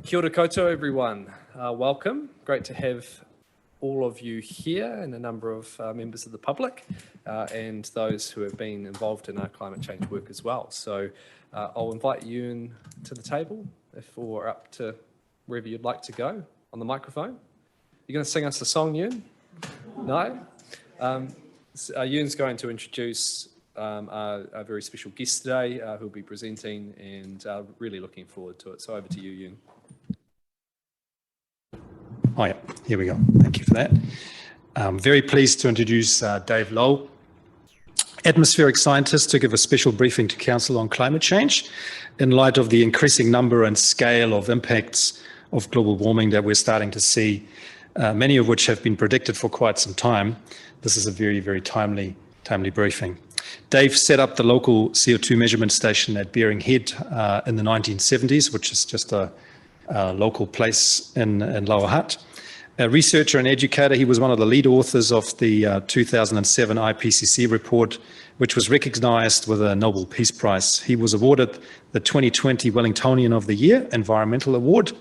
Kia ora koutou, everyone. Welcome. Great to have all of you here and a number of members of the public and those who have been involved in our climate change work as well. So I'll invite you to the table if we're up to wherever you'd like to go on the microphone. You're going to sing us a song, Ewan? No? Ewan's going to introduce a very special guest today who'll be presenting, and really looking forward to it. So over to you, Ewan. Oh yeah, here we go. Thank you for that. I'm very pleased to introduce Dave Lowe, atmospheric scientist, to give a special briefing to Council on climate change in light of the increasing number and scale of impacts of global warming that we're starting to see, many of which have been predicted for quite some time. This is a very, very timely briefing. Dave set up the local CO2 measurement station at Bearing Head in the 1970s, which is just a local place in Lower Hutt. A researcher and educator, he was one of the lead authors of the 2007 IPCC report, which was recognised with a Nobel Peace Prize. He was awarded the 2020 Wellingtonian of the Year Environmental Award,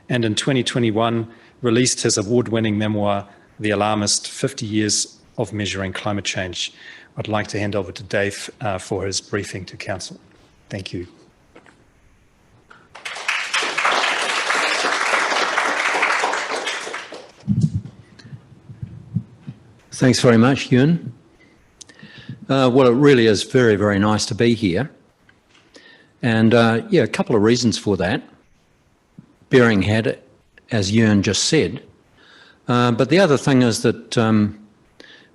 and in 2021 released his award-winning memoir, The Alarmist, 50 Years of Measuring Climate Change. I'd like to hand over to Dave for his briefing to Council. Thank you. Thanks very much, Ewan. Well, it really is very, very nice to be here. And yeah, a couple of reasons for that. Bearing Head, as Ewan just said. But the other thing is that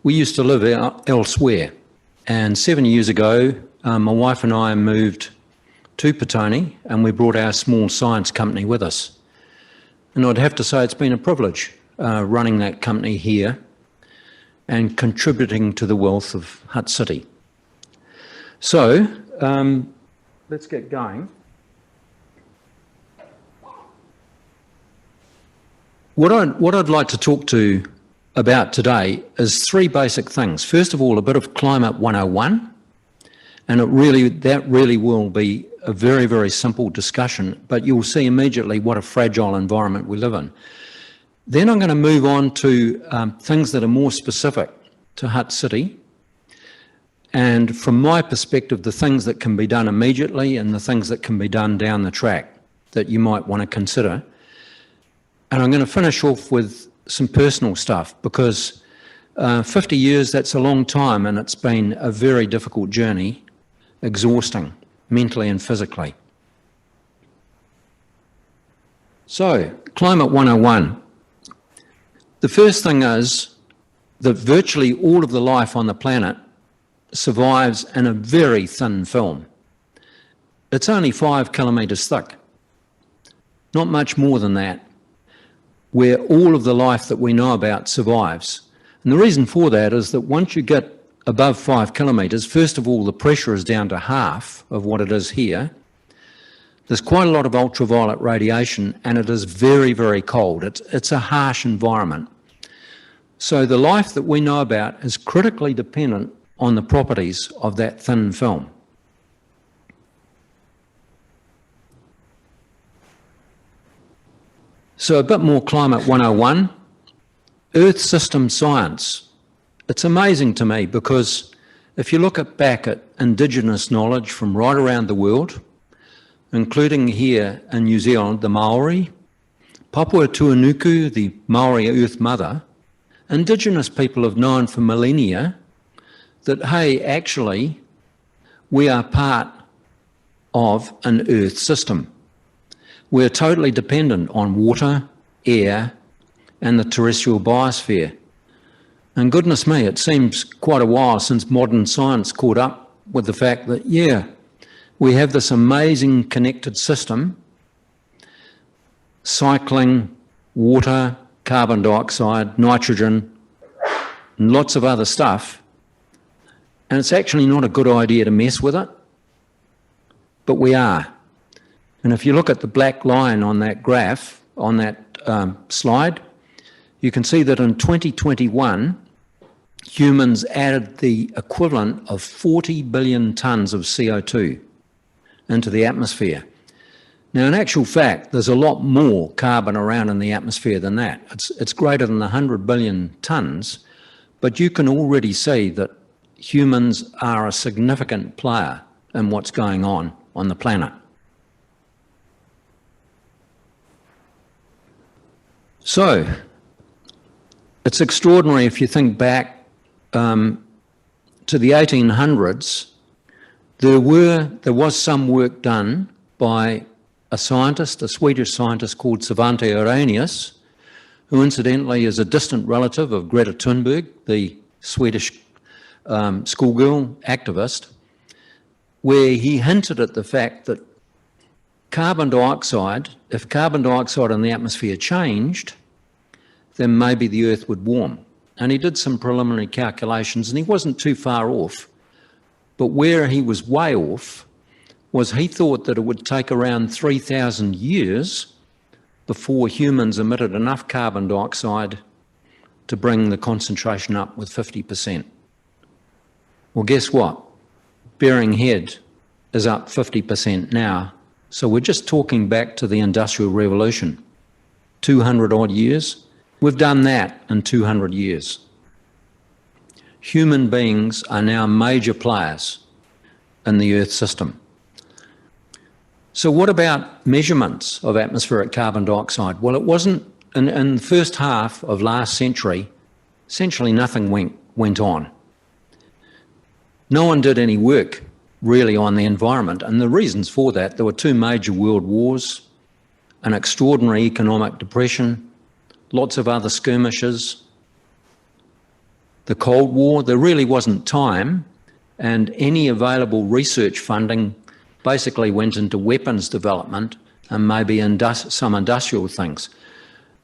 we used to live elsewhere. And 7 years ago, my wife and I moved to Petone, and we brought our small science company with us. And I'd have to say it's been a privilege running that company here and contributing to the wealth of Hutt City. So, let's get going. What I'd like to talk to about today is three basic things. First of all, a bit of Climate 101, and that really will be a very, very simple discussion, but you'll see immediately what a fragile environment we live in. Then I'm going to move on to things that are more specific to Hutt City. And from my perspective, the things that can be done immediately and the things that can be done down the track that you might want to consider. And I'm going to finish off with some personal stuff, because 50 years, that's a long time, and it's been a very difficult journey, exhausting, mentally and physically. So, Climate 101. The first thing is that virtually all of the life on the planet survives in a very thin film. It's only 5 kilometres thick, not much more than that, where all of the life that we know about survives. And the reason for that is that once you get above 5 kilometres, first of all, the pressure is down to half of what it is here. There's quite a lot of ultraviolet radiation, and it is very, very cold. It's a harsh environment. So the life that we know about is critically dependent on the properties of that thin film. So a bit more Climate 101, Earth system science. It's amazing to me, because if you look back at Indigenous knowledge from right around the world, including here in New Zealand, the Maori, Papua Tuanuku, the Maori Earth Mother, Indigenous people have known for millennia that, hey, actually, we are part of an Earth system. We're totally dependent on water, air, and the terrestrial biosphere. And goodness me, it seems quite a while since modern science caught up with the fact that, yeah, we have this amazing connected system, cycling water, carbon dioxide, nitrogen, and lots of other stuff. And it's actually not a good idea to mess with it, but we are. And if you look at the black line on that graph, on that slide, you can see that in 2021, humans added the equivalent of 40 billion tonnes of CO2 into the atmosphere. Now, in actual fact, there's a lot more carbon around in the atmosphere than that. It's greater than 100 billion tonnes, but you can already see that humans are a significant player in what's going on the planet. So, it's extraordinary if you think back to the 1800s. There was some work done by a scientist, a Swedish scientist called Svante Arrhenius, who incidentally is a distant relative of Greta Thunberg, the Swedish schoolgirl activist, where he hinted at the fact that carbon dioxide, if carbon dioxide in the atmosphere changed, then maybe the Earth would warm. And he did some preliminary calculations, and he wasn't too far off. But where he was way off was he thought that it would take around 3,000 years before humans emitted enough carbon dioxide to bring the concentration up with 50%. Well, guess what? Bering Head is up 50% now. So we're just talking back to the Industrial Revolution, 200 odd years. We've done that in 200 years. Human beings are now major players in the Earth system. So what about measurements of atmospheric carbon dioxide? Well, it wasn't, in the first half of last century, essentially nothing went on. No one did any work really on the environment, and the reasons for that, there were two major world wars, an extraordinary economic depression, lots of other skirmishes, the Cold War. There really wasn't time, and any available research funding basically went into weapons development and maybe some industrial things.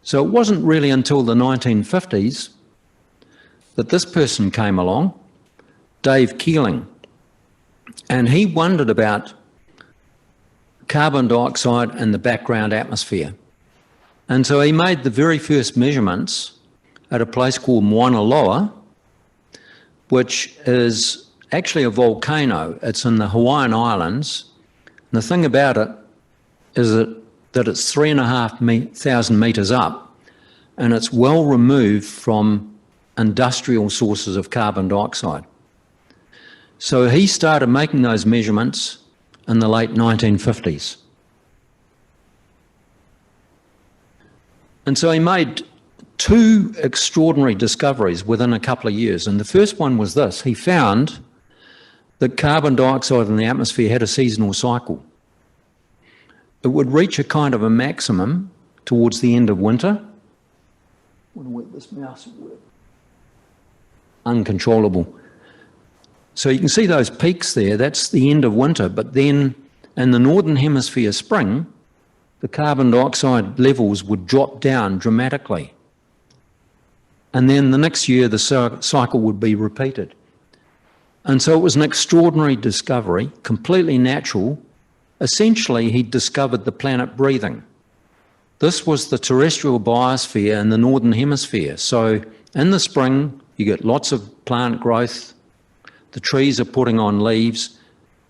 So it wasn't really until the 1950s that this person came along, Dave Keeling, and he wondered about carbon dioxide in the background atmosphere. And so he made the very first measurements at a place called Mauna Loa, which is actually a volcano. It's in the Hawaiian Islands. And the thing about it is that it's 3,500 metres up, and it's well removed from industrial sources of carbon dioxide. So he started making those measurements in the late 1950s. And so he made two extraordinary discoveries within a couple of years. And the first one was this: he found that carbon dioxide in the atmosphere had a seasonal cycle. It would reach a kind of a maximum towards the end of winter. I want to work this mouse at work. Uncontrollable. So you can see those peaks there, that's the end of winter, but then in the Northern Hemisphere spring, the carbon dioxide levels would drop down dramatically. And then the next year, the cycle would be repeated. And so it was an extraordinary discovery, completely natural. Essentially, he discovered the planet breathing. This was the terrestrial biosphere in the Northern Hemisphere. So in the spring, you get lots of plant growth, the trees are putting on leaves,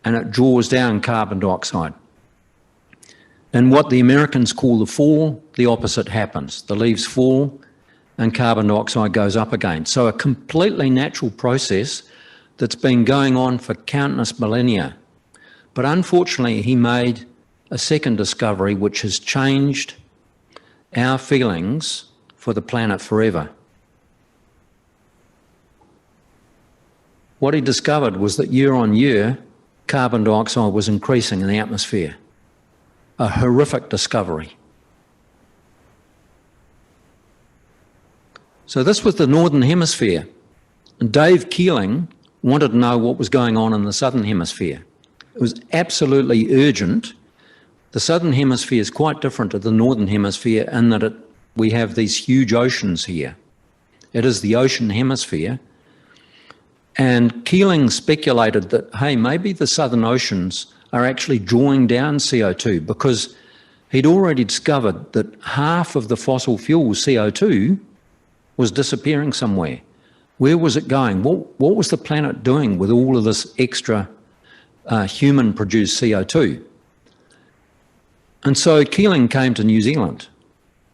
and it draws down carbon dioxide. And what the Americans call the fall, the opposite happens. The leaves fall and carbon dioxide goes up again. So a completely natural process that's been going on for countless millennia. But unfortunately, he made a second discovery which has changed our feelings for the planet forever. What he discovered was that year on year, carbon dioxide was increasing in the atmosphere. A horrific discovery. So this was the Northern Hemisphere. And Dave Keeling wanted to know what was going on in the Southern Hemisphere. It was absolutely urgent. The Southern Hemisphere is quite different to the Northern Hemisphere in that we have these huge oceans here. It is the ocean hemisphere. And Keeling speculated that, hey, maybe the southern oceans are actually drawing down CO2 because he'd already discovered that half of the fossil fuel CO2 was disappearing somewhere. Where was it going? What was the planet doing with all of this extra human-produced CO2? And so Keeling came to New Zealand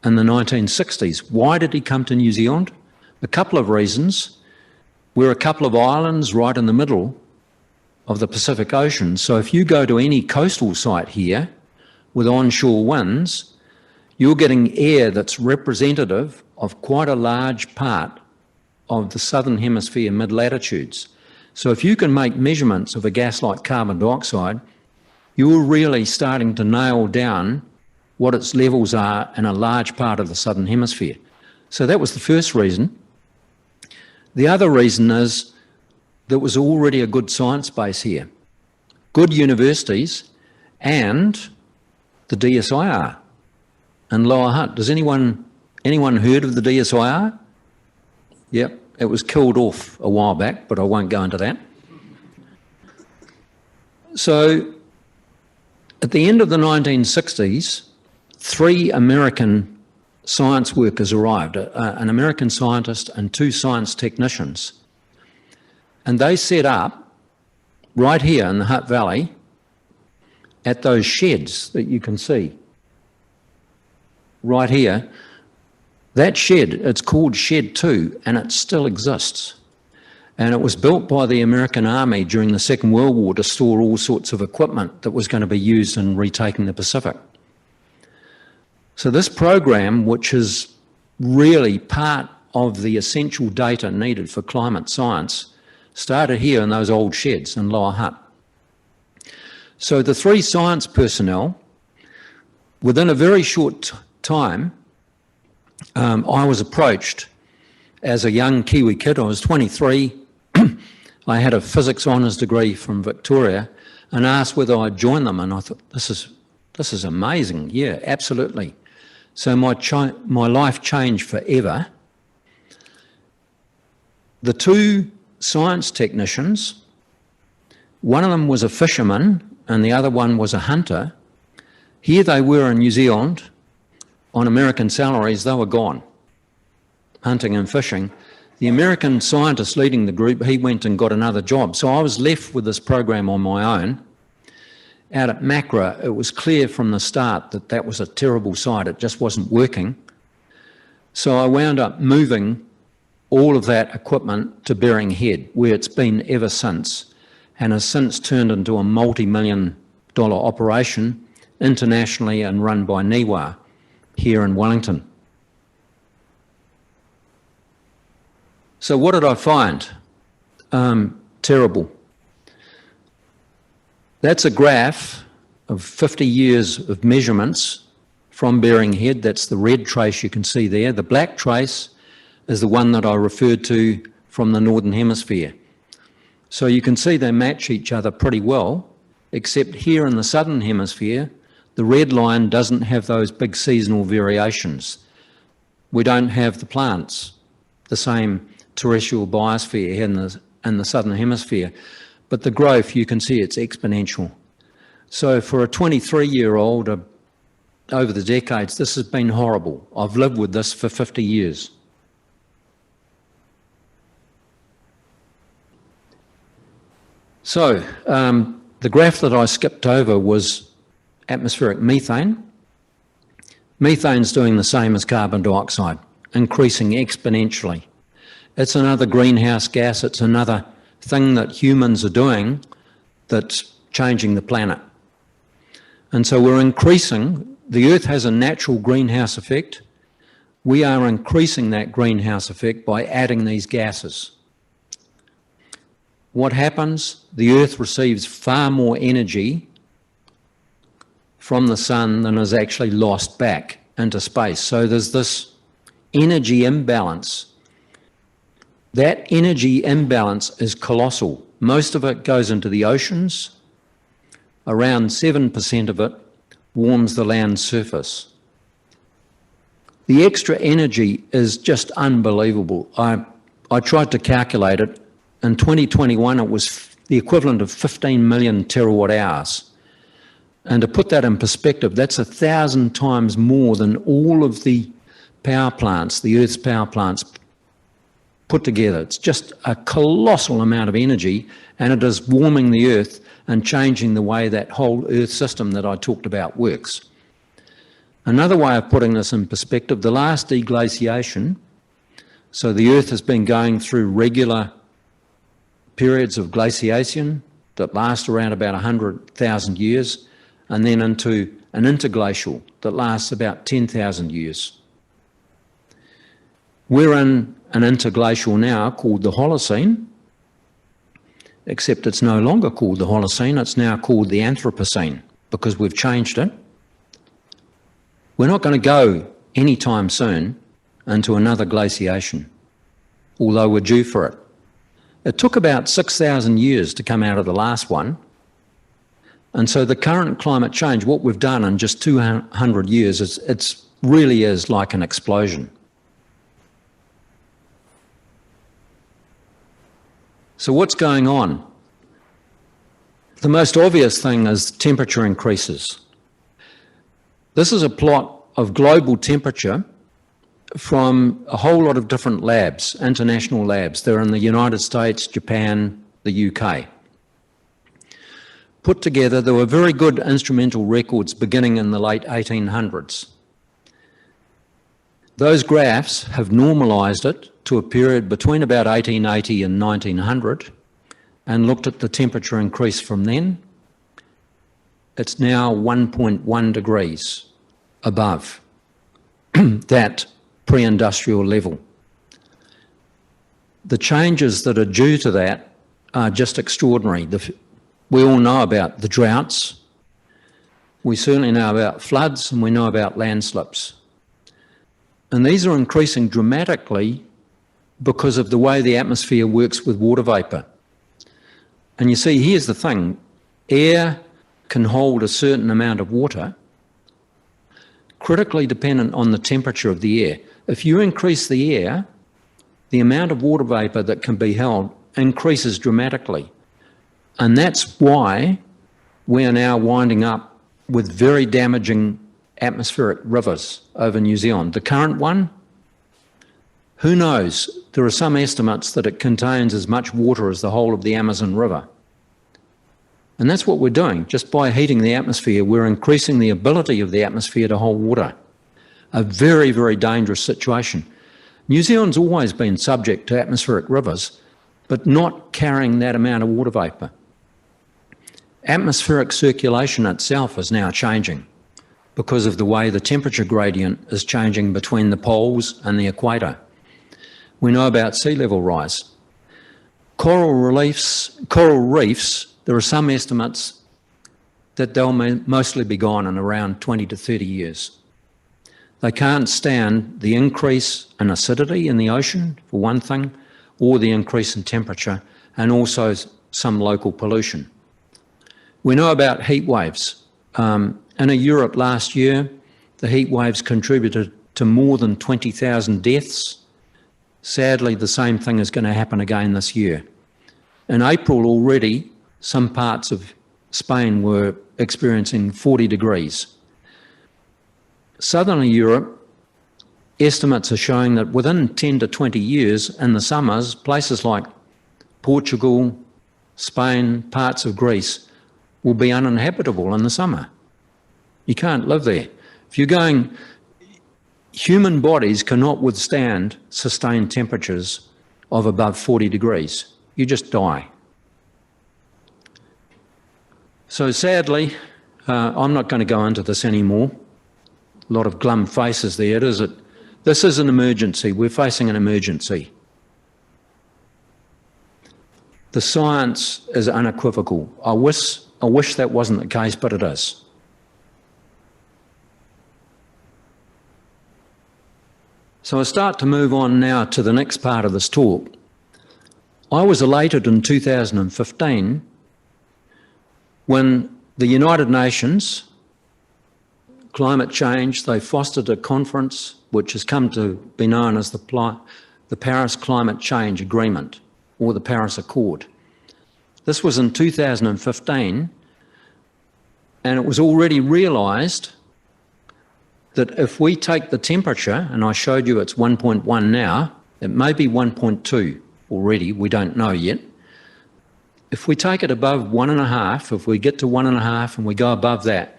in the 1960s. Why did he come to New Zealand? A couple of reasons. We're a couple of islands right in the middle of the Pacific Ocean. So if you go to any coastal site here with onshore winds, you're getting air that's representative of quite a large part of the Southern Hemisphere mid-latitudes. So if you can make measurements of a gas like carbon dioxide, you're really starting to nail down what its levels are in a large part of the Southern Hemisphere. So that was the first reason. The other reason is there was already a good science base here, good universities, and the DSIR in Lower Hutt. Does anyone heard of the DSIR? Yep, it was killed off a while back, but I won't go into that. So at the end of the 1960s, 3 American science workers arrived, an American scientist and 2 science technicians. And they set up right here in the Hutt Valley at those sheds that you can see. Right here, that shed, it's called Shed 2, and it still exists. And it was built by the American Army during the Second World War to store all sorts of equipment that was going to be used in retaking the Pacific. So this program, which is really part of the essential data needed for climate science, started here in those old sheds in Lower Hutt. So the 3 science personnel, within a very short time, I was approached as a young Kiwi kid. I was 23. I had a physics honours degree from Victoria, and asked whether I'd join them. And I thought, this is amazing. Yeah, absolutely. So my life changed forever. The 2 science technicians, one of them was a fisherman and the other one was a hunter. Here they were in New Zealand on American salaries. They were gone, hunting and fishing. The American scientist leading the group, he went and got another job. So I was left with this program on my own. Out at Macra, it was clear from the start that that was a terrible site. It just wasn't working. So I wound up moving all of that equipment to Bering Head, where it's been ever since, and has since turned into a multi-million-dollar operation internationally and run by NIWA here in Wellington. So what did I find? Terrible. That's a graph of 50 years of measurements from Bering Head. That's the red trace you can see there. The black trace is the one that I referred to from the Northern Hemisphere. So you can see they match each other pretty well, except here in the Southern Hemisphere, the red line doesn't have those big seasonal variations. We don't have the plants, the same terrestrial biosphere here in the Southern Hemisphere, but the growth, you can see it's exponential. So for a 23-year-old, over the decades, this has been horrible. I've lived with this for 50 years. So the graph that I skipped over was atmospheric methane. Methane's doing the same as carbon dioxide, increasing exponentially. It's another greenhouse gas. It's another thing that humans are doing that's changing the planet. And so we're increasing, the Earth has a natural greenhouse effect. We are increasing that greenhouse effect by adding these gases. What happens? The Earth receives far more energy from the sun than is actually lost back into space. So there's this energy imbalance. That energy imbalance is colossal. Most of it goes into the oceans. Around 7% of it warms the land surface. The extra energy is just unbelievable. I tried to calculate it. In 2021, it was the equivalent of 15 million terawatt hours. And to put that in perspective, that's 1,000 times more than all of the power plants, the Earth's power plants, put together. It's just a colossal amount of energy, and it is warming the Earth and changing the way that whole Earth system that I talked about works. Another way of putting this in perspective, the last deglaciation, so the Earth has been going through regular periods of glaciation that last around about 100,000 years, and then into an interglacial that lasts about 10,000 years. We're in an interglacial now called the Holocene, except it's no longer called the Holocene, it's now called the Anthropocene, because we've changed it. We're not going to go anytime soon into another glaciation, although we're due for it. It took about 6,000 years to come out of the last one. And so the current climate change, what we've done in just 200 years, it really is like an explosion. So what's going on? The most obvious thing is temperature increases. This is a plot of global temperature from a whole lot of different labs, international labs. They're in the United States, Japan, the UK. Put together, there were very good instrumental records beginning in the late 1800s. Those graphs have normalised it to a period between about 1880 and 1900 and looked at the temperature increase from then. It's now 1.1 degrees above that pre-industrial level. The changes that are due to that are just extraordinary. We all know about the droughts. We certainly know about floods, and we know about landslips. And these are increasing dramatically because of the way the atmosphere works with water vapour. And you see, here's the thing. Air can hold a certain amount of water, critically dependent on the temperature of the air. If you increase the air, the amount of water vapour that can be held increases dramatically. And that's why we are now winding up with very damaging atmospheric rivers over New Zealand. The current one, who knows? There are some estimates that it contains as much water as the whole of the Amazon River. And that's what we're doing. Just by heating the atmosphere, we're increasing the ability of the atmosphere to hold water. A very, very dangerous situation. New Zealand's always been subject to atmospheric rivers, but not carrying that amount of water vapour. Atmospheric circulation itself is now changing because of the way the temperature gradient is changing between the poles and the equator. We know about sea level rise. Coral reefs, there are some estimates that they'll mostly be gone in around 20 to 30 years. They can't stand the increase in acidity in the ocean, for one thing, or the increase in temperature, and also some local pollution. We know about heat waves. In Europe last year, the heat waves contributed to more than 20,000 deaths. Sadly, the same thing is going to happen again this year. In April already, some parts of Spain were experiencing 40 degrees. Southern Europe, estimates are showing that within 10 to 20 years in the summers, places like Portugal, Spain, parts of Greece will be uninhabitable in the summer. You can't live there. If you're going, human bodies cannot withstand sustained temperatures of above 40 degrees. You just die. So sadly, I'm not going to go into this anymore. A lot of glum faces there, is it? This is an emergency. We're facing an emergency. The science is unequivocal. I wish that wasn't the case, but it is. So I start to move on now to the next part of this talk. I was elated in 2015 when the United Nations, climate change, they fostered a conference which has come to be known as the Paris Climate Change Agreement, or the Paris Accord. This was in 2015, and it was already realised that if we take the temperature, and I showed you it's 1.1 now, it may be 1.2 already, we don't know yet. If we take it above 1.5, if we get to 1.5 and we go above that,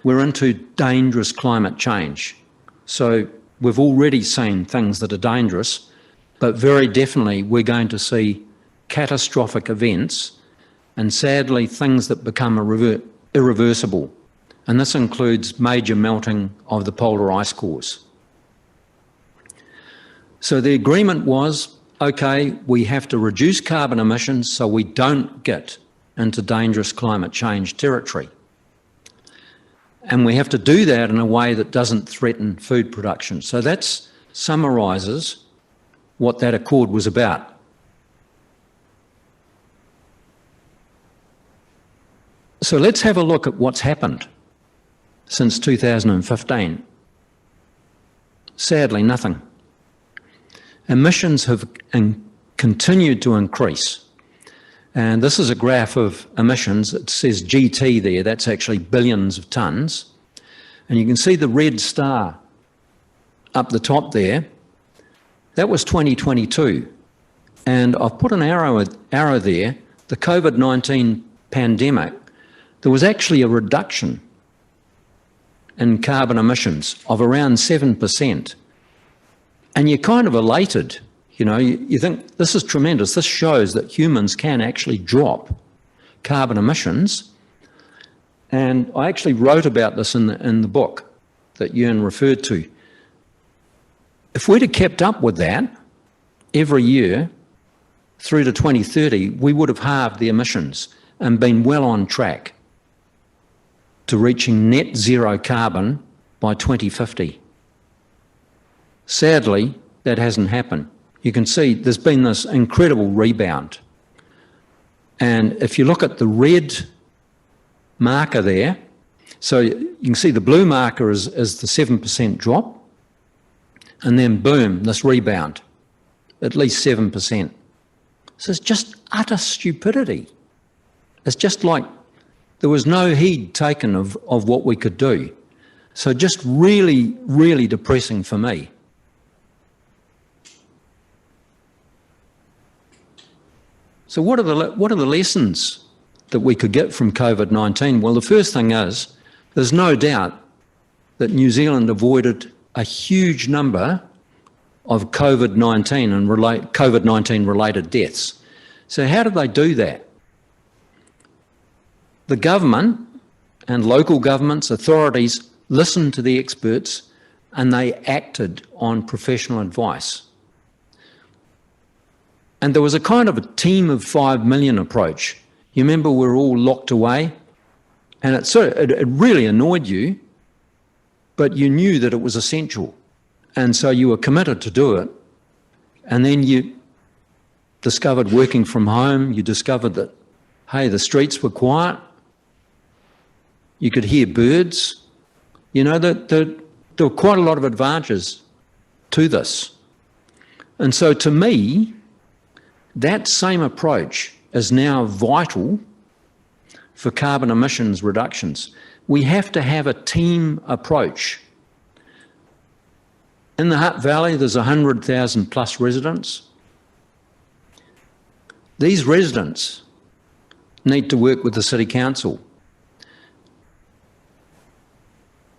we're into dangerous climate change. So we've already seen things that are dangerous, but very definitely we're going to see catastrophic events and sadly things that become irreversible. And this includes major melting of the polar ice cores. So the agreement was, okay, we have to reduce carbon emissions so we don't get into dangerous climate change territory. And we have to do that in a way that doesn't threaten food production. So that summarises what that accord was about. So let's have a look at what's happened since 2015. Sadly, nothing. Emissions have continued to increase. And this is a graph of emissions. It says GT there, that's actually billions of tonnes. And you can see the red star up the top there. That was 2022. And I've put an arrow there. The COVID-19 pandemic, there was actually a reduction in carbon emissions of around 7%. And you're kind of elated. You know, you think this is tremendous. This shows that humans can actually drop carbon emissions. And I actually wrote about this in the book that Jörn referred to. If we'd have kept up with that every year through to 2030, we would have halved the emissions and been well on track to reaching net zero carbon by 2050. Sadly, that hasn't happened. You can see there's been this incredible rebound. And if you look at the red marker there, so you can see the blue marker is the 7% drop, and then boom, this rebound, at least 7%. So it's just utter stupidity. It's just like there was no heed taken of what we could do. So just really, really depressing for me. So what are the lessons that we could get from COVID-19? Well, the first thing is, there's no doubt that New Zealand avoided a huge number of COVID-19 and COVID-19 related deaths. So how did they do that? The government and local governments, authorities, listened to the experts and they acted on professional advice. And there was a kind of a team of 5 million approach. You remember we were all locked away and it really annoyed you, but you knew that it was essential. And so you were committed to do it. And then you discovered working from home, you discovered that, hey, the streets were quiet, you could hear birds. You know, there were quite a lot of advantages to this. And so to me, that same approach is now vital for carbon emissions reductions. We have to have a team approach. In the Hutt Valley, there's 100,000 plus residents. These residents need to work with the City Council.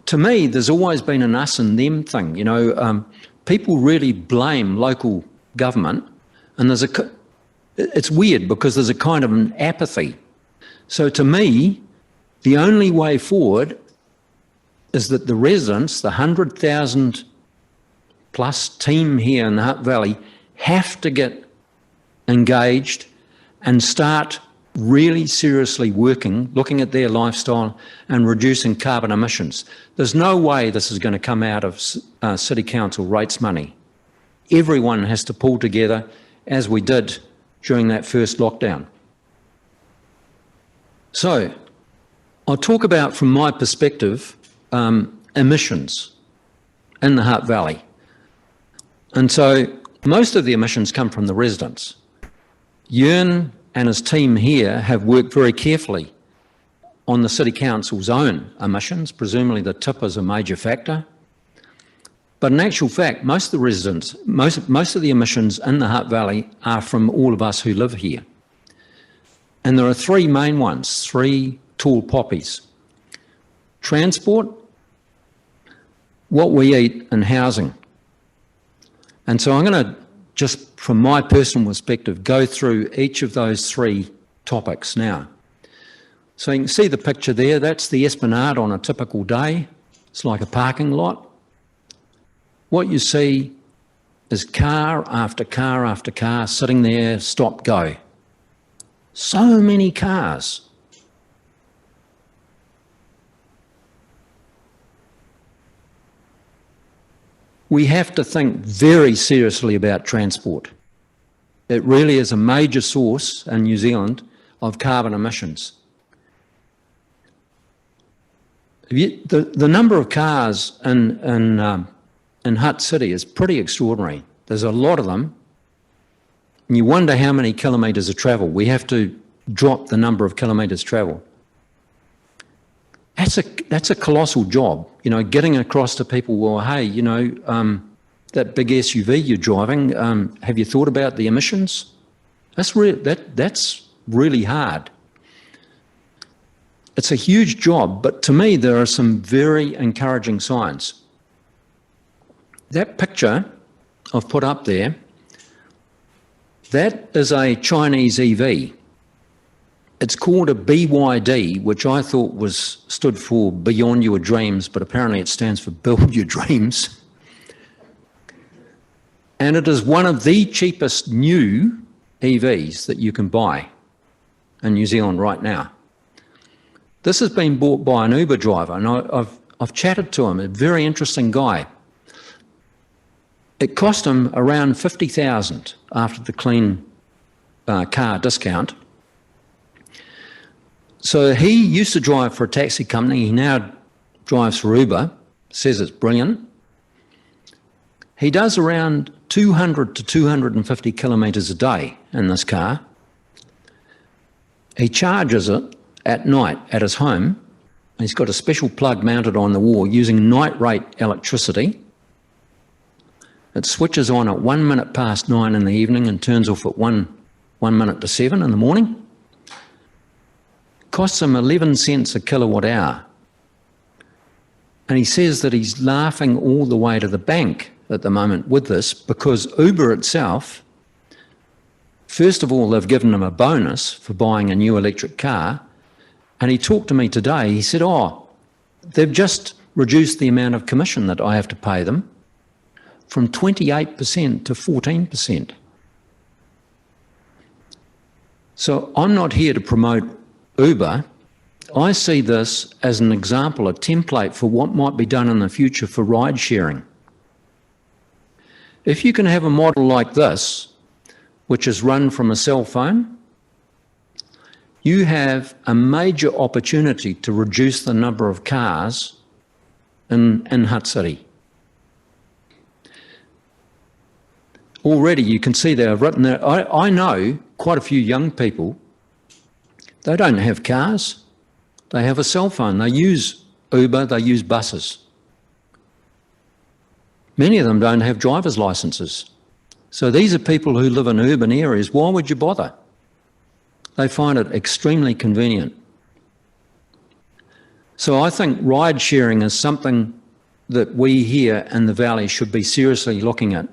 To me, there's always been an us and them thing. You know, people really blame local government, and it's weird because there's a kind of an apathy. So to me, the only way forward is that the residents, the 100,000 plus team here in the Hutt Valley, have to get engaged and start really seriously working, looking at their lifestyle and reducing carbon emissions. There's no way this is going to come out of City Council rates money. Everyone has to pull together, as we did during that first lockdown. So I'll talk about, from my perspective, emissions in the Hutt Valley. And so most of the emissions come from the residents. Jörn and his team here have worked very carefully on the City Council's own emissions. Presumably the tip is a major factor. But in actual fact, most of the residents, most of the emissions in the Hutt Valley are from all of us who live here. And there are three main ones, three tall poppies. transport, what we eat, and housing. And so I'm going to, just from my personal perspective, go through each of those three topics now. So you can see the picture there. That's the Esplanade on a typical day. It's like a parking lot. What you see is car after car after car sitting there, stop, go. So many cars. We have to think very seriously about transport. It really is a major source in New Zealand of carbon emissions. The number of cars in Hutt City is pretty extraordinary. There's a lot of them, and you wonder how many kilometres of travel. We have to drop the number of kilometres travel. That's a colossal job, you know, getting across to people, well, hey, you know, that big SUV you're driving, have you thought about the emissions? That's really hard. It's a huge job, but to me, there are some very encouraging signs. That picture I've put up there, that is a Chinese EV. It's called a BYD, which I thought stood for Beyond Your Dreams, but apparently it stands for Build Your Dreams. And it is one of the cheapest new EVs that you can buy in New Zealand right now. This has been bought by an Uber driver, and I've chatted to him, a very interesting guy. It cost him around $50,000 after the clean car discount. So he used to drive for a taxi company. He now drives for Uber, says it's brilliant. He does around 200 to 250 kilometres a day in this car. He charges it at night at his home. He's got a special plug mounted on the wall using night rate electricity. It switches on at 1 minute past 9 in the evening and turns off at 1 minute to 7 in the morning. Costs him 11 cents a kilowatt hour. And he says that he's laughing all the way to the bank at the moment with this, because Uber itself, first of all, they've given him a bonus for buying a new electric car. And he talked to me today. He said, oh, they've just reduced the amount of commission that I have to pay them from 28% to 14%. So I'm not here to promote Uber. I see this as an example, a template for what might be done in the future for ride sharing. If you can have a model like this, which is run from a cell phone, you have a major opportunity to reduce the number of cars in Hutt City. Already you can see they've written there. I know quite a few young people. They don't have cars. They have a cell phone. They use Uber, they use buses. Many of them don't have driver's licenses. So these are people who live in urban areas. Why would you bother? They find it extremely convenient. So I think ride sharing is something that we here in the Valley should be seriously looking at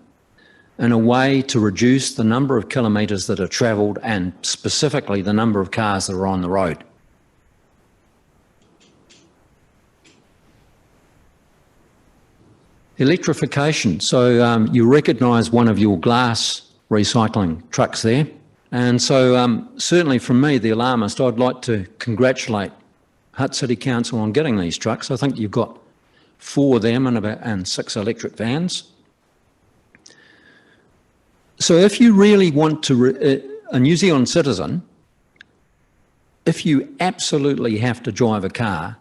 in a way to reduce the number of kilometres that are travelled and specifically the number of cars that are on the road. Electrification. So you recognise one of your glass recycling trucks there. And so certainly from me, the Alarmist, I'd like to congratulate Hutt City Council on getting these trucks. I think you've got 4 of them and 6 electric vans. So if you really want to, a New Zealand citizen, if you absolutely have to drive a car,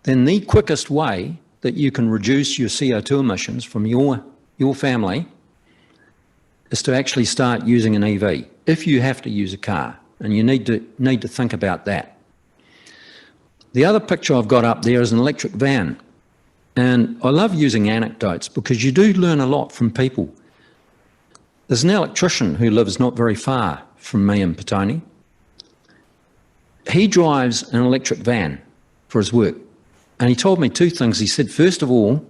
then the quickest way that you can reduce your CO2 emissions from your family is to actually start using an EV, if you have to use a car, and you need to think about that. The other picture I've got up there is an electric van, and I love using anecdotes because you do learn a lot from people. There's an electrician who lives not very far from me in Petone. He drives an electric van for his work, And he told me two things. He said, first of all,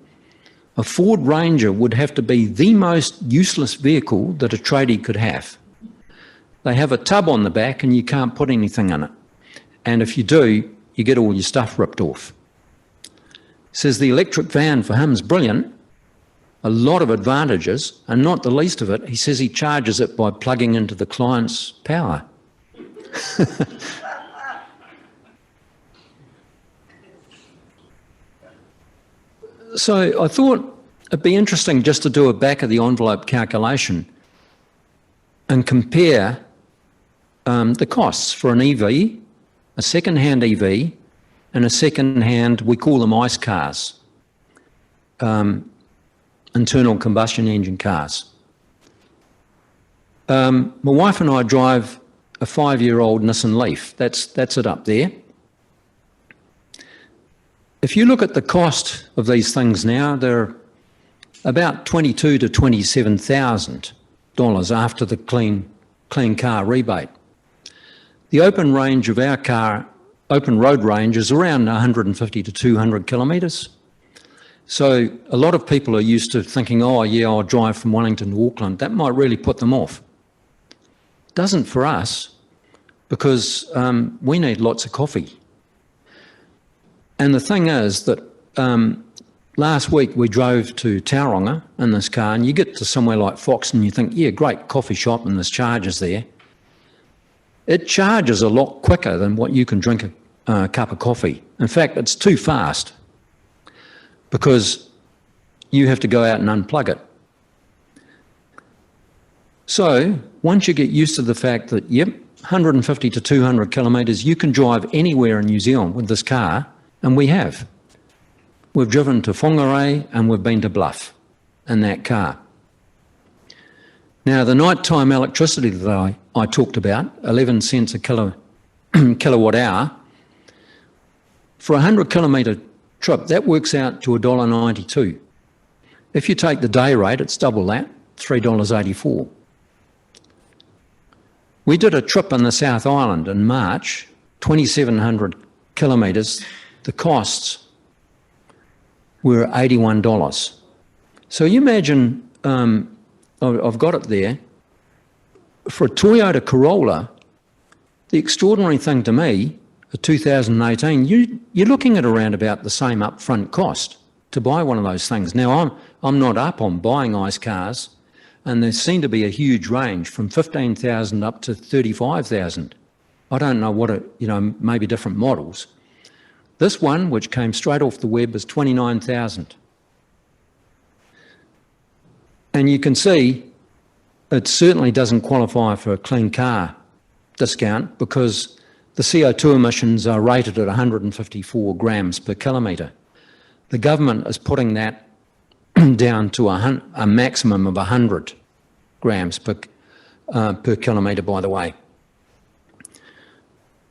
a Ford Ranger would have to be the most useless vehicle that a tradie could have. They have a tub on the back and you can't put anything in it. And if you do, you get all your stuff ripped off. He says the electric van for him is brilliant, a lot of advantages, and not the least of it, he says he charges it by plugging into the client's power. So I thought it'd be interesting just to do a back of the envelope calculation and compare the costs for an EV, a second-hand EV, and a second-hand, we call them ICE cars, internal combustion engine cars. My wife and I drive a 5-year-old Nissan Leaf. That's it up there. If you look at the cost of these things now, they're about $22,000 to $27,000 after the clean car rebate. The open range of our car, open road range, is around 150 to 200 kilometres. So a lot of people are used to thinking, oh yeah, I'll drive from Wellington to Auckland. That might really put them off. Doesn't for us, because we need lots of coffee. And the thing is that last week we drove to Tauranga in this car, and you get to somewhere like Fox and you think, yeah, great coffee shop and there's charges there. It charges a lot quicker than what you can drink a cup of coffee. In fact, it's too fast because you have to go out and unplug it. So once you get used to the fact that, yep, 150 to 200 kilometres, you can drive anywhere in New Zealand with this car, and we have. We've driven to Whangarei and we've been to Bluff in that car. Now, the nighttime electricity that I talked about, 11 cents a kilowatt hour, for a 100 kilometre trip, that works out to $1.92. If you take the day rate, it's double that, $3.84. We did a trip in the South Island in March, 2,700 kilometres. The costs were $81. So you imagine, I've got it there, for a Toyota Corolla, the extraordinary thing to me, a 2018, you're looking at around about the same upfront cost to buy one of those things. Now, I'm not up on buying ICE cars, and there seem to be a huge range from 15,000 up to 35,000. I don't know what maybe different models. This one, which came straight off the web, is 29,000. And you can see it certainly doesn't qualify for a clean car discount because the CO2 emissions are rated at 154 grams per kilometre. The government is putting that down to a maximum of 100 grams per kilometre, by the way.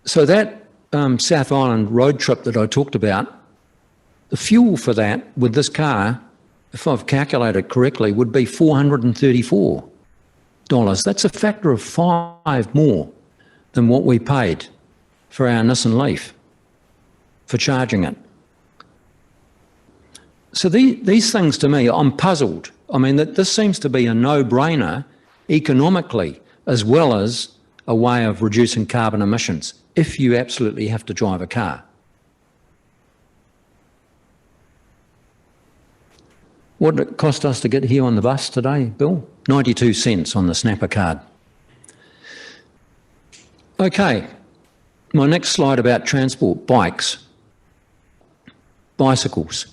So that South Island road trip that I talked about, the fuel for that with this car, if I've calculated correctly, would be $434. That's a factor of 5 more than what we paid for our Nissan Leaf for charging it. So these things, to me, I'm puzzled. I mean, this seems to be a no-brainer economically, as well as a way of reducing carbon emissions if you absolutely have to drive a car. What did it cost us to get here on the bus today, Bill? 92 cents on the Snapper card. Okay, my next slide about transport, bicycles.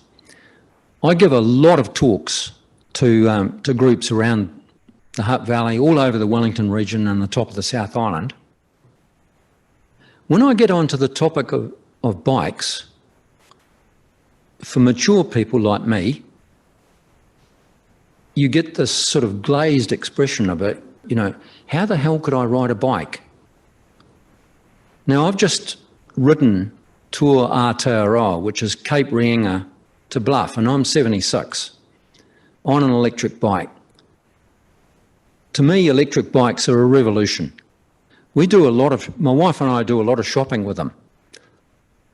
I give a lot of talks to groups around the Hutt Valley, all over the Wellington region and the top of the South Island. When I get onto the topic of bikes, for mature people like me, you get this sort of glazed expression of it, how the hell could I ride a bike? Now, I've just ridden Tour Aotearoa, which is Cape Reinga to Bluff, and I'm 76, on an electric bike. To me, electric bikes are a revolution. My wife and I do a lot of shopping with them.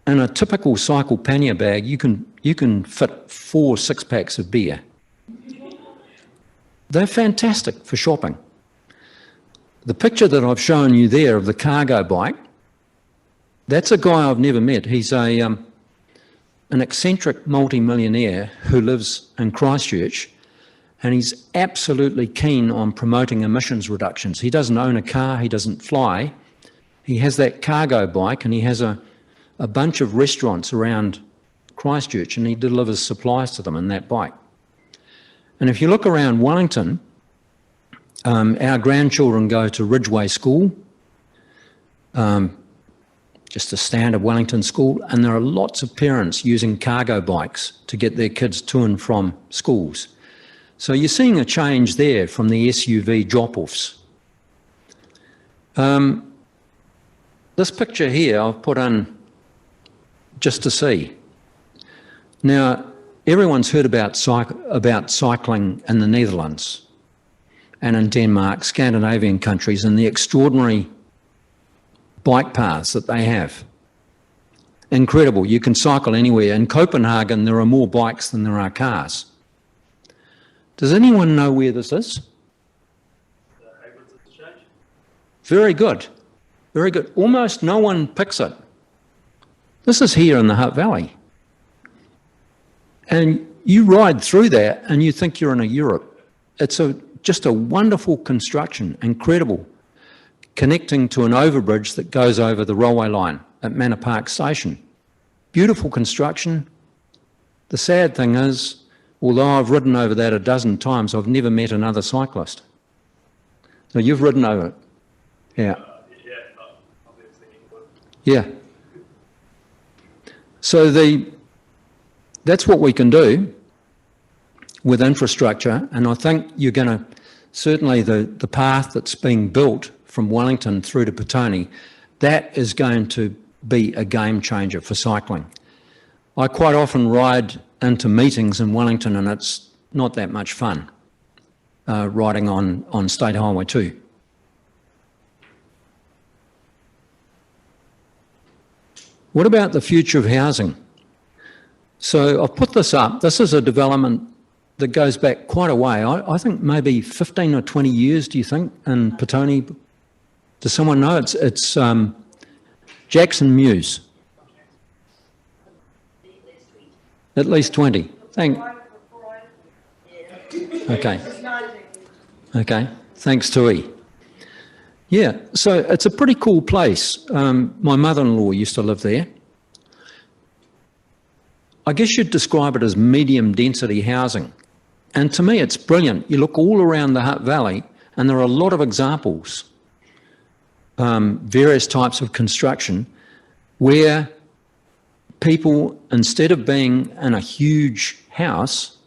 in a typical cycle pannier bag, you can fit 4 6-packs of beer. They're fantastic for shopping. The picture that I've shown you there of the cargo bike, that's a guy I've never met. He's an eccentric multi-millionaire who lives in Christchurch, and he's absolutely keen on promoting emissions reductions. He doesn't own a car, he doesn't fly. He has that cargo bike, and he has a bunch of restaurants around Christchurch, and he delivers supplies to them in that bike. And if you look around Wellington, our grandchildren go to Ridgeway School, just a standard Wellington school, and there are lots of parents using cargo bikes to get their kids to and from schools. So you're seeing a change there from the SUV drop-offs. This picture here I've put in just to see. Now, everyone's heard about cycling in the Netherlands and in Denmark, Scandinavian countries, and the extraordinary bike paths that they have. Incredible. You can cycle anywhere. In Copenhagen, there are more bikes than there are cars. Does anyone know where this is? Very good. Very good. Almost no one picks it. This is here in the Hutt Valley. And you ride through that and you think you're in a Europe. It's just a wonderful construction, incredible, connecting to an overbridge that goes over the railway line at Manor Park Station. Beautiful construction. The sad thing is, although I've ridden over that a dozen times, I've never met another cyclist. So you've ridden over it? Yeah. Yeah. So that's what we can do with infrastructure, and I think you're going to, certainly the path that's being built from Wellington through to Petone, that is going to be a game changer for cycling. I quite often ride into meetings in Wellington and it's not that much fun riding on State Highway 2. What about the future of housing? So I've put this up. This is a development that goes back quite a way. I think maybe 15 or 20 years, do you think, in Petone? Does someone know? It's Jackson Mews. At least 20. Okay. Okay. Thanks, Tui. Yeah, so it's a pretty cool place. My mother-in-law used to live there. I guess you'd describe it as medium density housing. And to me, it's brilliant. You look all around the Hutt Valley and there are a lot of examples, various types of construction, where people, instead of being in a huge house,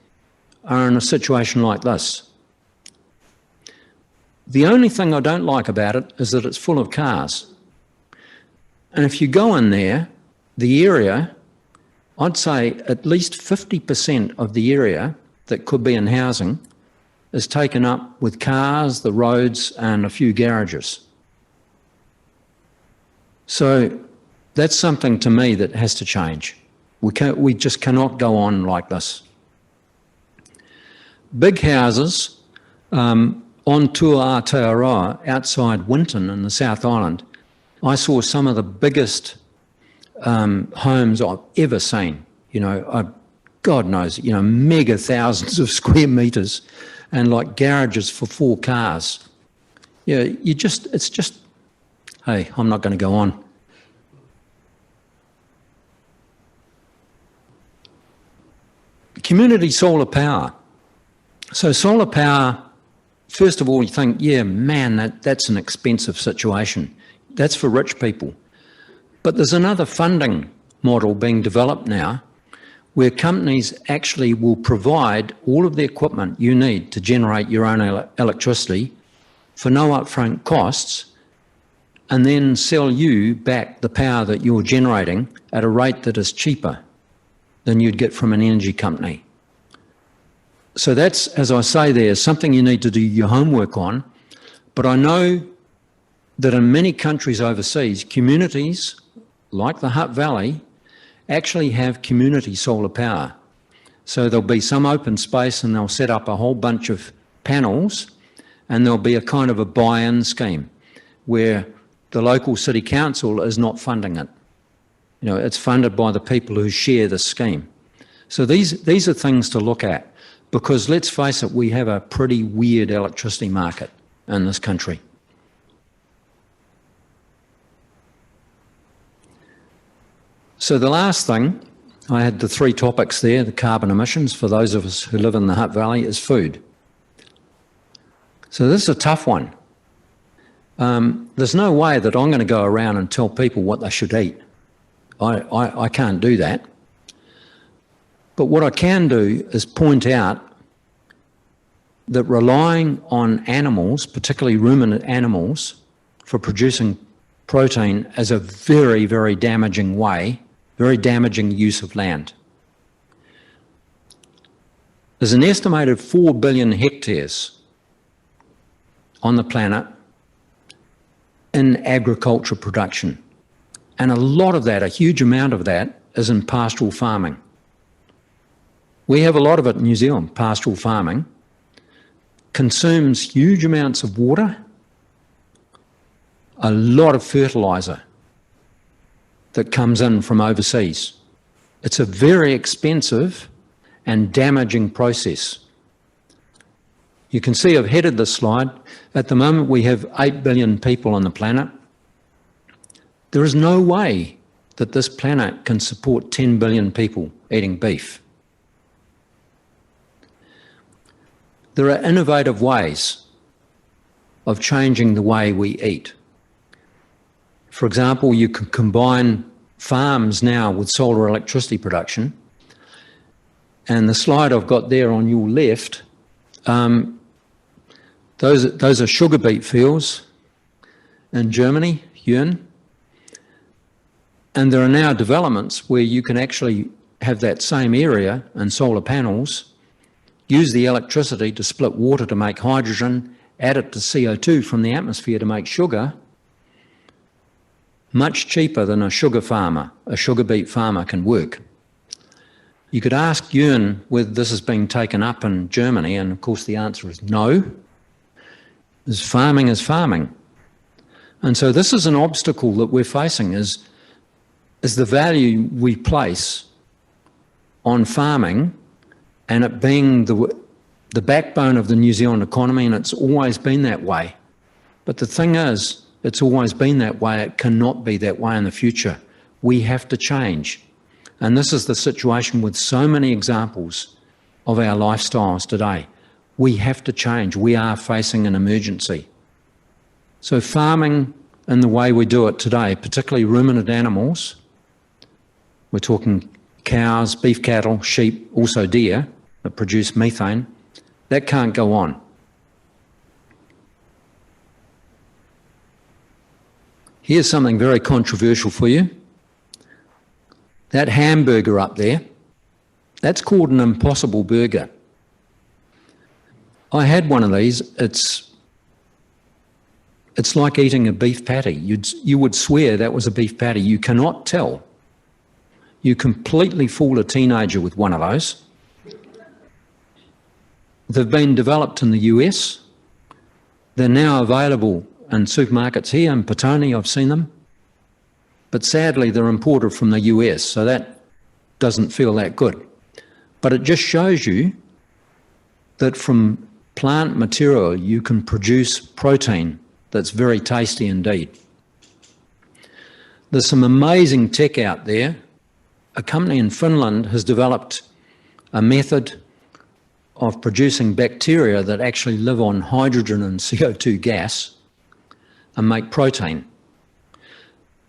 are in a situation like this. The only thing I don't like about it is that it's full of cars. And if you go in there, the area, I'd say at least 50% of the area that could be in housing is taken up with cars, the roads, and a few garages. So that's something to me that has to change. We just cannot go on like this. Big houses, on Tua Aotearoa, outside Winton in the South Island, I saw some of the biggest homes I've ever seen. You know, God knows, you know, mega thousands of square metres and like garages for 4 cars. Yeah, it's just, hey, I'm not going to go on. Community solar power. So solar power, first of all, you think, yeah, man, that's an expensive situation. That's for rich people. But there's another funding model being developed now where companies actually will provide all of the equipment you need to generate your own electricity for no upfront costs, and then sell you back the power that you're generating at a rate that is cheaper than you'd get from an energy company. So that's, as I say there, something you need to do your homework on. But I know that in many countries overseas, communities like the Hutt Valley actually have community solar power. So there'll be some open space and they'll set up a whole bunch of panels, and there'll be a kind of a buy-in scheme where the local city council is not funding it. You know, it's funded by the people who share the scheme. So these are things to look at, because let's face it, we have a pretty weird electricity market in this country. So the last thing, I had the 3 topics there, the carbon emissions, for those of us who live in the Hutt Valley, is food. So this is a tough one. There's no way that I'm going to go around and tell people what they should eat. I can't do that. But what I can do is point out that relying on animals, particularly ruminant animals, for producing protein is a very, very damaging way, very damaging use of land. There's an estimated 4 billion hectares on the planet in agriculture production. And a lot of that, a huge amount of that, is in pastoral farming. We have a lot of it in New Zealand. Pastoral farming consumes huge amounts of water, a lot of fertiliser that comes in from overseas. It's a very expensive and damaging process. You can see I've headed this slide. At the moment we have 8 billion people on the planet. There is no way that this planet can support 10 billion people eating beef. There are innovative ways of changing the way we eat. For example, you can combine farms now with solar electricity production. And the slide I've got there on your left, those are sugar beet fields in Germany, Hutt. And there are now developments where you can actually have that same area and solar panels, use the electricity to split water to make hydrogen, add it to CO2 from the atmosphere to make sugar, much cheaper than a sugar beet farmer can work. You could ask Jörn whether this is being taken up in Germany, and of course the answer is no. Farming is farming. And so this is an obstacle that we're facing, is the value we place on farming and it being the backbone of the New Zealand economy, and it's always been that way. But the thing is, it's always been that way. It cannot be that way in the future. We have to change. And this is the situation with so many examples of our lifestyles today. We have to change. We are facing an emergency. So farming in the way we do it today, particularly ruminant animals, we're talking cows, beef cattle, sheep, also deer that produce methane, that can't go on. Here's something very controversial for you. That hamburger up there, that's called an impossible burger. I had one of these. It's like eating a beef patty. You would swear that was a beef patty. You cannot tell. You completely fool a teenager with one of those. They've been developed in the US. They're now available in supermarkets here in Petone. I've seen them. But sadly, they're imported from the US, so that doesn't feel that good. But it just shows you that from plant material, you can produce protein that's very tasty indeed. There's some amazing tech out there. A company in Finland has developed a method of producing bacteria that actually live on hydrogen and CO2 gas and make protein.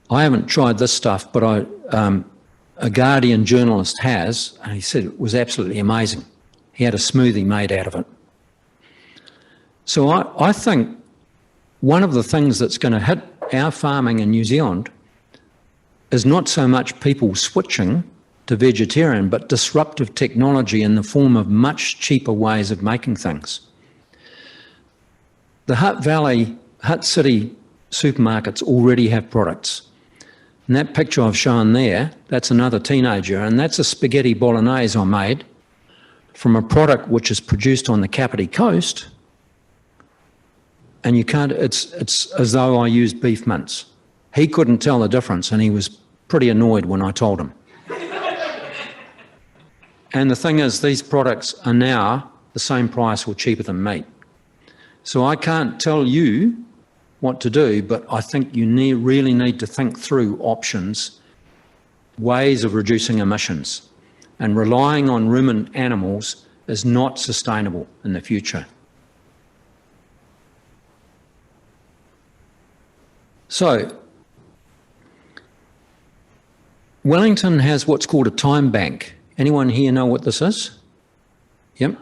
I haven't tried this stuff, but a Guardian journalist has, and he said it was absolutely amazing. He had a smoothie made out of it. So I think one of the things that's going to hit our farming in New Zealand is not so much people switching to vegetarian, but disruptive technology in the form of much cheaper ways of making things. The Hutt Valley, Hutt City supermarkets already have products. And that picture I've shown there, that's another teenager, and that's a spaghetti bolognese I made from a product which is produced on the Kapiti Coast, and you can't, it's as though I used beef mince. He couldn't tell the difference, and he was pretty annoyed when I told him. And the thing is, these products are now the same price or cheaper than meat. So I can't tell you what to do, but I think you really need to think through options, ways of reducing emissions. And relying on ruminant animals is not sustainable in the future. So, Wellington has what's called a time bank. Anyone here know what this is? Yep.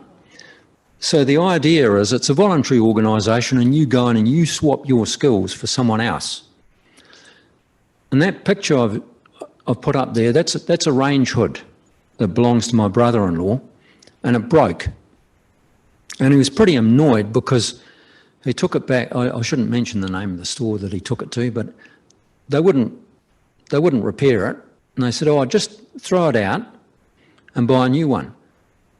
So the idea is it's a voluntary organisation, and you go in and you swap your skills for someone else. And that picture I've put up there, that's a range hood that belongs to my brother-in-law, and it broke. And he was pretty annoyed because he took it back. I shouldn't mention the name of the store that he took it to, but they wouldn't repair it. And they said, oh, just throw it out and buy a new one.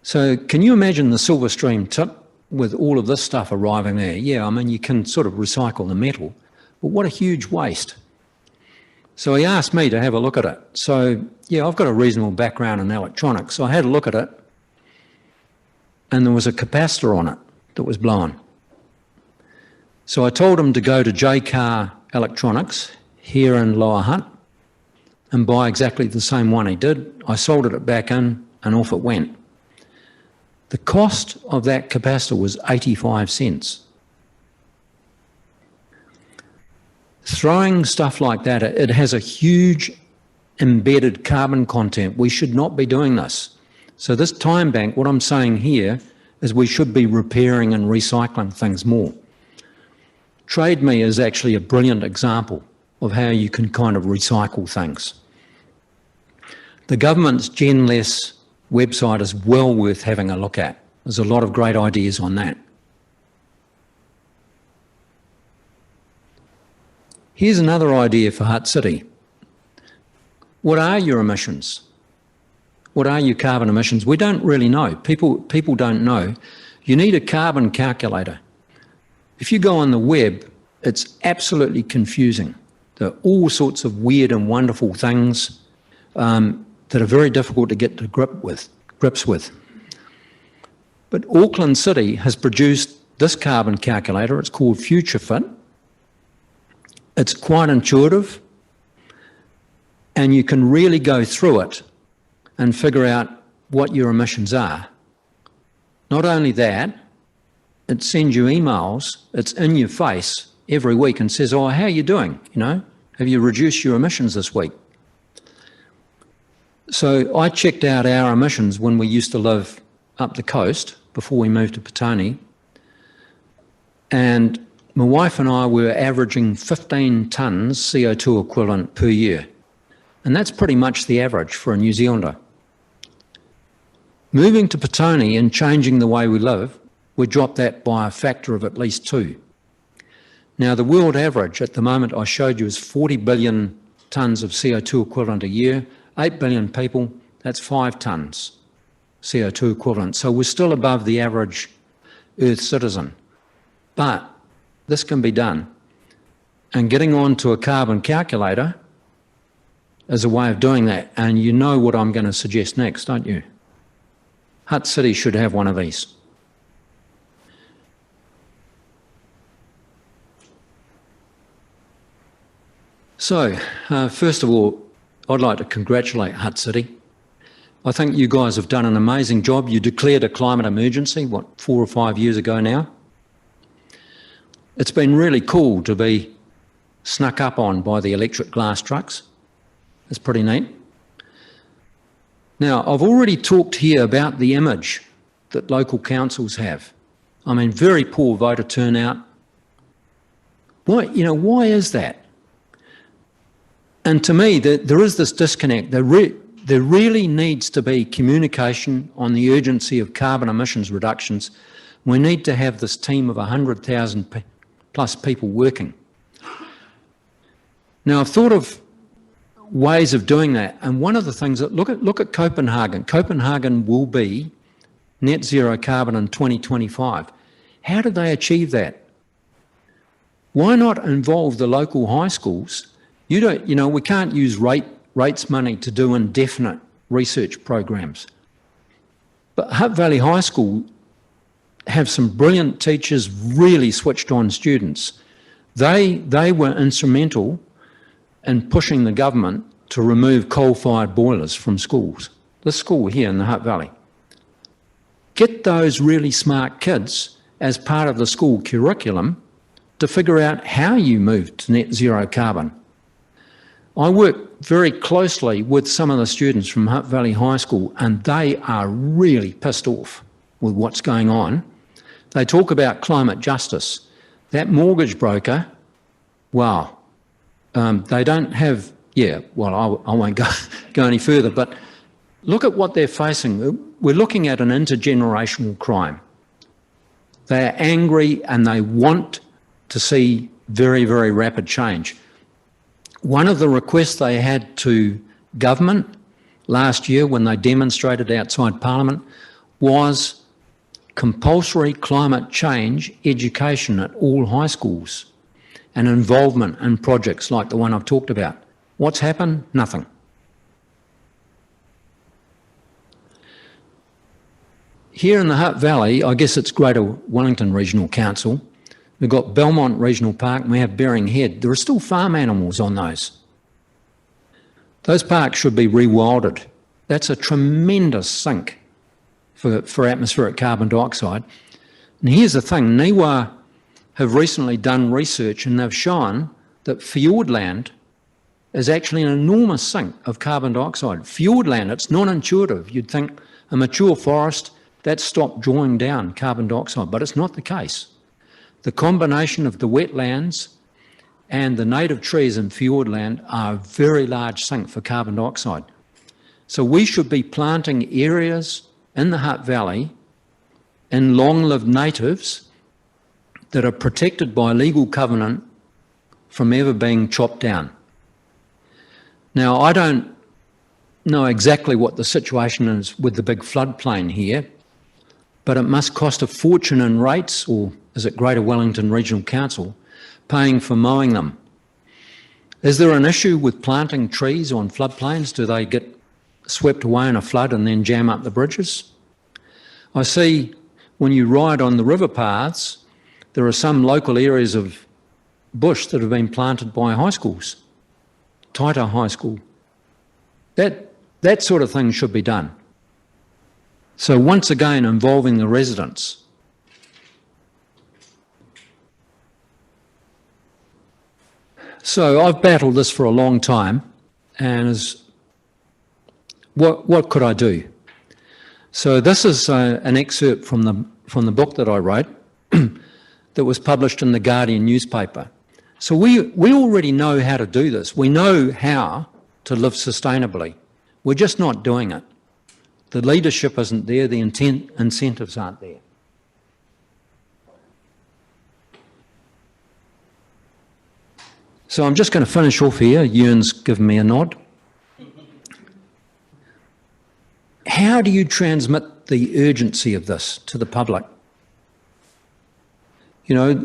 So can you imagine the Silverstream tip with all of this stuff arriving there? Yeah, I mean, you can sort of recycle the metal, but what a huge waste. So he asked me to have a look at it. So, yeah, I've got a reasonable background in electronics. So I had a look at it, and there was a capacitor on it that was blown. So I told him to go to J-Car Electronics here in Lower Hutt and buy exactly the same one he did. I soldered it back in, and off it went. The cost of that capacitor was 85 cents. Throwing stuff like that, it has a huge embedded carbon content. We should not be doing this. So this time bank, what I'm saying here is we should be repairing and recycling things more. Trade Me is actually a brilliant example of how you can kind of recycle things. The government's GenLess website is well worth having a look at. There's a lot of great ideas on that. Here's another idea for Hutt City. What are your emissions? What are your carbon emissions? We don't really know. People don't know. You need a carbon calculator. If you go on the web, it's absolutely confusing. There are all sorts of weird and wonderful things that are very difficult to get to grips with. But Auckland City has produced this carbon calculator. It's called FutureFit. It's quite intuitive, and you can really go through it and figure out what your emissions are. Not only that, it sends you emails, it's in your face every week and says, oh, how are you doing? You know, have you reduced your emissions this week? So I checked out our emissions when we used to live up the coast before we moved to Petone, and my wife and I were averaging 15 tonnes CO2 equivalent per year, and that's pretty much the average for a New Zealander. Moving to Petone and changing the way we live, we dropped that by a factor of at least 2. Now, the world average at the moment I showed you is 40 billion tonnes of CO2 equivalent a year, 8 billion people, that's 5 tonnes CO2 equivalent. So we're still above the average Earth citizen. But this can be done. And getting onto a carbon calculator is a way of doing that. And you know what I'm going to suggest next, don't you? Hutt City should have one of these. So, first of all, I'd like to congratulate Hutt City. I think you guys have done an amazing job. You declared a climate emergency, 4 or 5 years ago now? It's been really cool to be snuck up on by the electric glass trucks. It's pretty neat. Now, I've already talked here about the image that local councils have. I mean, very poor voter turnout. Why is that? And to me, there is this disconnect. There really needs to be communication on the urgency of carbon emissions reductions. We need to have this team of 100,000 plus people working. Now, I've thought of ways of doing that. And one of the things that, look at Copenhagen. Copenhagen will be net zero carbon in 2025. How did they achieve that? Why not involve the local high schools? We can't use rates money to do indefinite research programs. But Hutt Valley High School have some brilliant teachers, really switched on students. They were instrumental in pushing the government to remove coal-fired boilers from schools. This school here in the Hutt Valley. Get those really smart kids as part of the school curriculum to figure out how you move to net zero carbon. I work very closely with some of the students from Hutt Valley High School, and they are really pissed off with what's going on. They talk about climate justice. That mortgage broker, wow, they don't have, I won't go any further, but look at what they're facing. We're looking at an intergenerational crime. They're angry and they want to see very, very rapid change. One of the requests they had to government last year when they demonstrated outside Parliament was compulsory climate change education at all high schools and involvement in projects like the one I've talked about. What's happened? Nothing. Here in the Hutt Valley, I guess it's Greater Wellington Regional Council, we've got Belmont Regional Park and we have Bering Head. There are still farm animals on those. Those parks should be rewilded. That's a tremendous sink for atmospheric carbon dioxide. And here's the thing, NIWA have recently done research and they've shown that fjordland is actually an enormous sink of carbon dioxide. Fjordland, it's non-intuitive. You'd think a mature forest, that's stopped drawing down carbon dioxide, but it's not the case. The combination of the wetlands and the native trees in fjordland are a very large sink for carbon dioxide. So we should be planting areas in the Hutt Valley in long-lived natives that are protected by legal covenant from ever being chopped down. Now, I don't know exactly what the situation is with the big floodplain here, but it must cost a fortune in rates, or is it Greater Wellington Regional Council, paying for mowing them. Is there an issue with planting trees on floodplains? Do they get swept away in a flood and then jam up the bridges? I see when you ride on the river paths, there are some local areas of bush that have been planted by high schools, Taita High School. That sort of thing should be done. So once again, involving the residents. So I've battled this for a long time, and what could I do? So this is an excerpt from the book that I wrote that was published in the Guardian newspaper. So we already know how to do this. We know how to live sustainably. We're just not doing it. The leadership isn't there, the incentives aren't there. So I'm just going to finish off here. Ewan's given me a nod. How do you transmit the urgency of this to the public? You know,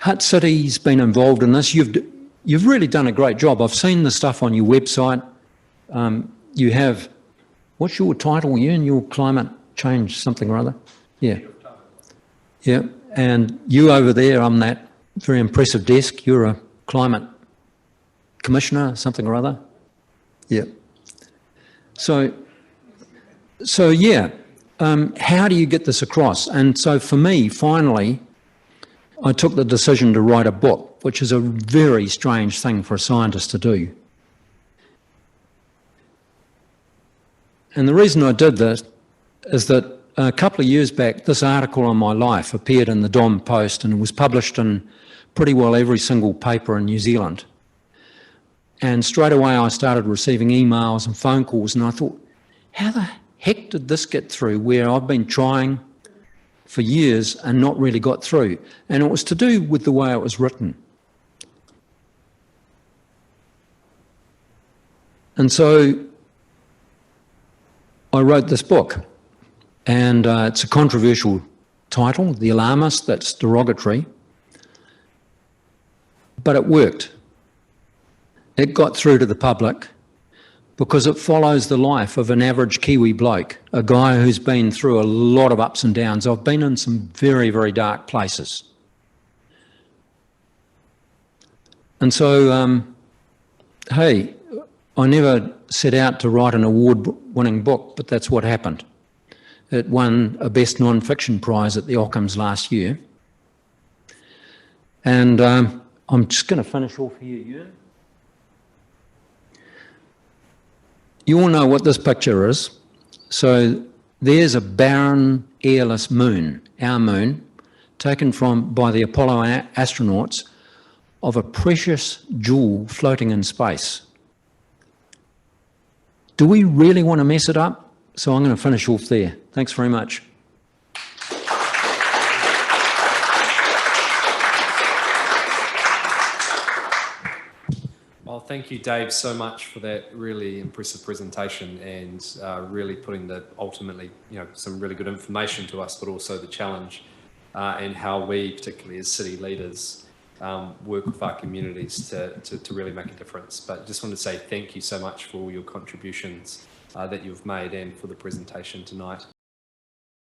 Hutt City's been involved in this. You've really done a great job. I've seen the stuff on your website. You have, what's your title, Ewan? Your climate change something or other? Yeah. Yeah. And you over there on that very impressive desk, you're a climate commissioner, something or other? Yeah. So yeah, how do you get this across? And so for me, finally, I took the decision to write a book, which is a very strange thing for a scientist to do. And the reason I did this is that a couple of years back, this article on my life appeared in the Dom Post and it was published in pretty well every single paper in New Zealand. And straight away I started receiving emails and phone calls, and I thought, how the heck did this get through where I've been trying for years and not really got through? And it was to do with the way it was written. And so I wrote this book, and it's a controversial title, The Alarmist. That's derogatory, but it worked. It got through to the public because it follows the life of an average Kiwi bloke, a guy who's been through a lot of ups and downs. I've been in some very, very dark places. And so, hey, I never set out to write an award-winning book, but that's what happened. It won a Best Non-Fiction Prize at the Ockhams last year. And I'm just going to finish off here, Ewan. You all know what this picture is. So there's a barren, airless moon, our moon, taken by the Apollo astronauts, of a precious jewel floating in space. Do we really want to mess it up? So I'm going to finish off there. Thanks very much. Well, thank you, Dave, so much for that really impressive presentation and really putting ultimately, some really good information to us, but also the challenge and how we, particularly as city leaders, work with our communities to really make a difference. But just want to say thank you so much for all your contributions that you've made and for the presentation tonight.